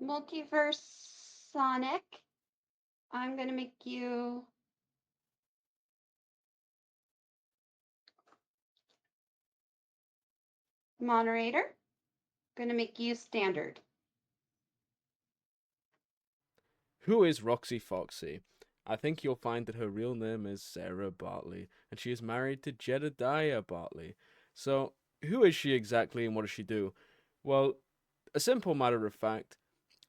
Multiverse Sonic, I'm going to make you moderator. Going to make you standard. Who is RoxyFoxy? I think you'll find that her real name is Sarah Bartley, and she is married to Jedediah Bartley. So, who is she exactly and what does she do? Well, a simple matter of fact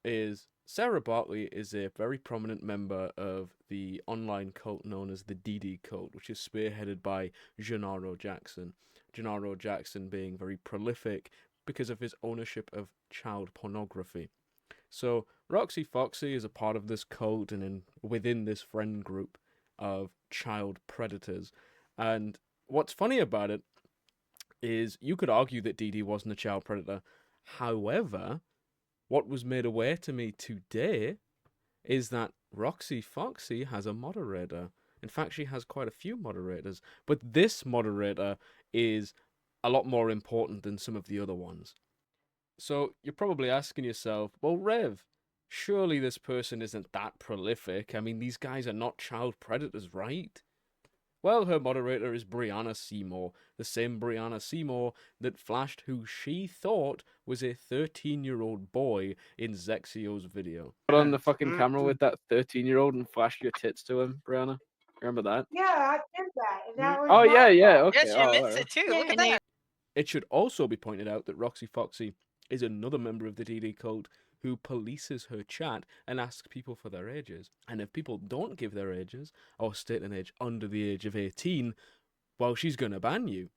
is Sarah Bartley is a very prominent member of the online cult known as the DD cult, which is spearheaded by Gennaro Jackson. Gennaro Jackson being very prolific because of his ownership of child pornography. So RoxyFoxy is a part of this cult and within this friend group of child predators. And what's funny about it is you could argue that Dee Dee wasn't a child predator. However, what was made aware to me today is that RoxyFoxy has a moderator. In fact, she has quite a few moderators, but this moderator is a lot more important than some of the other ones. So you're probably asking yourself, well, Rev, surely this person isn't that prolific. I mean, these guys are not child predators, right? Well, her moderator is Breanna Seymour, the same Breanna Seymour that flashed who she thought was a 13-year-old boy in Zexio's video. Put on the fucking camera with that 13-year-old and flashed your tits to him, Breanna. Remember that? Yeah, I did that. And that was Oh, my yeah, fault. okay. Yeah, she admits it too. Look at that. It should also be pointed out that RoxyFoxy is another member of the DD cult who polices her chat and asks people for their ages. And if people don't give their ages or state an age under the age of 18, well, she's going to ban you.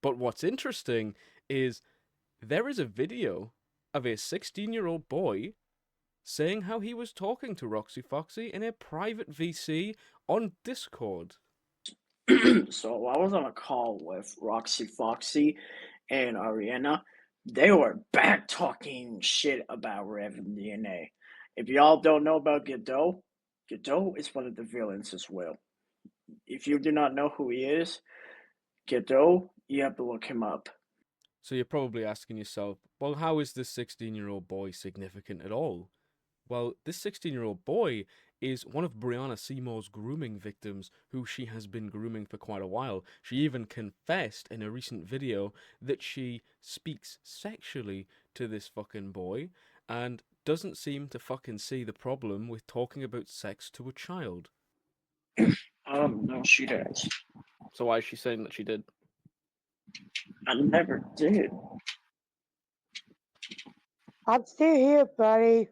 But what's interesting is there is a video of a 16-year-old boy saying how he was talking to RoxyFoxy in a private VC on Discord. So I was on a call with RoxyFoxy and Ariana. They were back talking shit about Rev and DNA. If y'all don't know about Godot, Godot is one of the villains as well. If you do not know who he is, Godot, you have to look him up. So you're probably asking yourself, well, how is this 16-year-old boy significant at all? Well, this 16-year-old boy is one of Breanna Seymour's grooming victims who she has been grooming for quite a while. She even confessed in a recent video that she speaks sexually to this fucking boy and doesn't seem to fucking see the problem with talking about sex to a child. No, she does. So why is she saying that she did? I never did. I'm still here, buddy.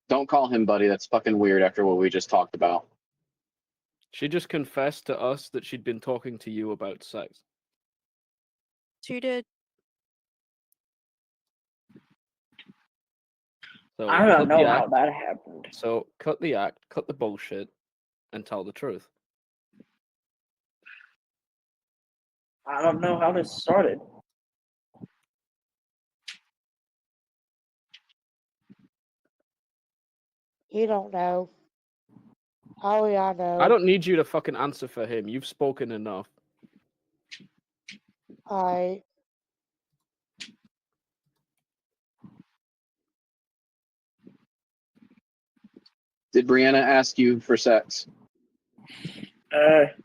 Don't call him buddy. That's fucking weird after what we just talked about. She just confessed to us that she'd been talking to you about sex. She did. So I don't know how that happened. So cut the act, cut the bullshit, and tell the truth. I don't know how this started. You don't know. Oh, yeah, I know. I don't need you to fucking answer for him. You've spoken enough. I. Did Breanna ask you for sex?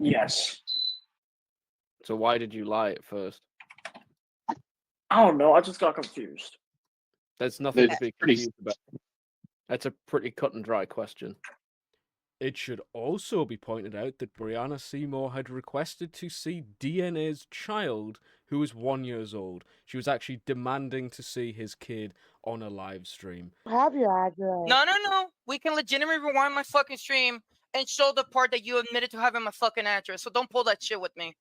Yes. So why did you lie at first? I don't know. I just got confused. There's nothing It's to be pretty- confused about. That's a pretty cut and dry question. It should also be pointed out that Breanna Seymour had requested to see DNA's child, who was 1 year old. She was actually demanding to see his kid on a live stream. Have your address. No. We can legitimately rewind my fucking stream and show the part that you admitted to having my fucking address. So don't pull that shit with me.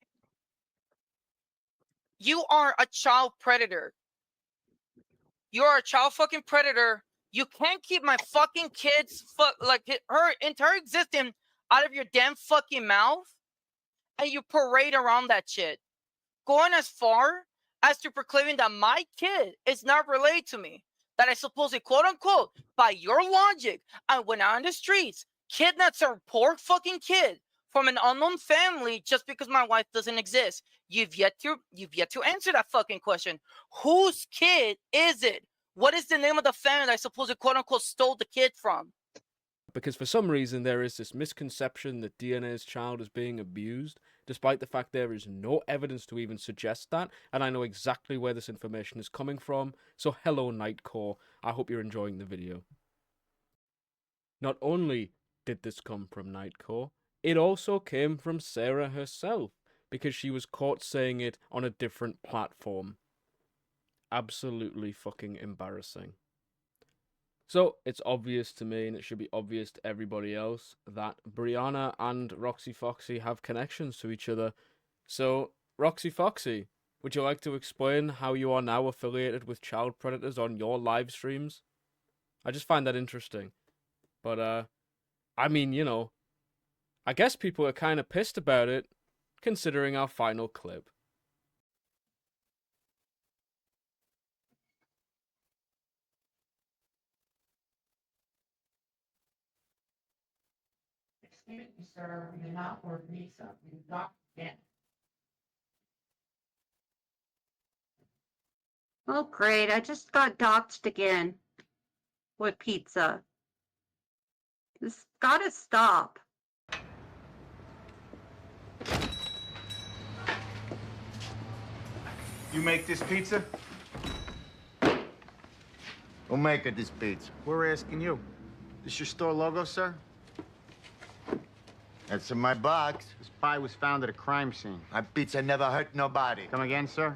You are a child predator. You are a child fucking predator. You can't keep my fucking kids, her entire existence out of your damn fucking mouth, and you parade around that shit, going as far as to proclaiming that my kid is not related to me, that I supposedly, quote unquote, by your logic, I went out on the streets, kidnapped some poor fucking kid from an unknown family just because my wife doesn't exist? You've yet to answer that fucking question. Whose kid is it? What is the name of the family that I suppose it quote unquote stole the kid from? Because for some reason there is this misconception that DNA's child is being abused, despite the fact there is no evidence to even suggest that, and I know exactly where this information is coming from, so hello Nightcore, I hope you're enjoying the video. Not only did this come from Nightcore, it also came from Sarah herself, because she was caught saying it on a different platform. Absolutely fucking embarrassing. So, it's obvious to me, and it should be obvious to everybody else, that Breanna and RoxyFoxy have connections to each other. So, RoxyFoxy, would you like to explain how you are now affiliated with child predators on your live streams? I just find that interesting. But, I mean, you know, I guess people are kind of pissed about it, considering our final clip. Excuse me, sir, you're not worth me something. You've got to get. Oh, great. I just got doxxed again with pizza. This gotta stop. You make this pizza? Who make it this pizza? We're asking you. This your store logo, sir? That's in my box. This pie was found at a crime scene. My pizza never hurt nobody. Come again, sir?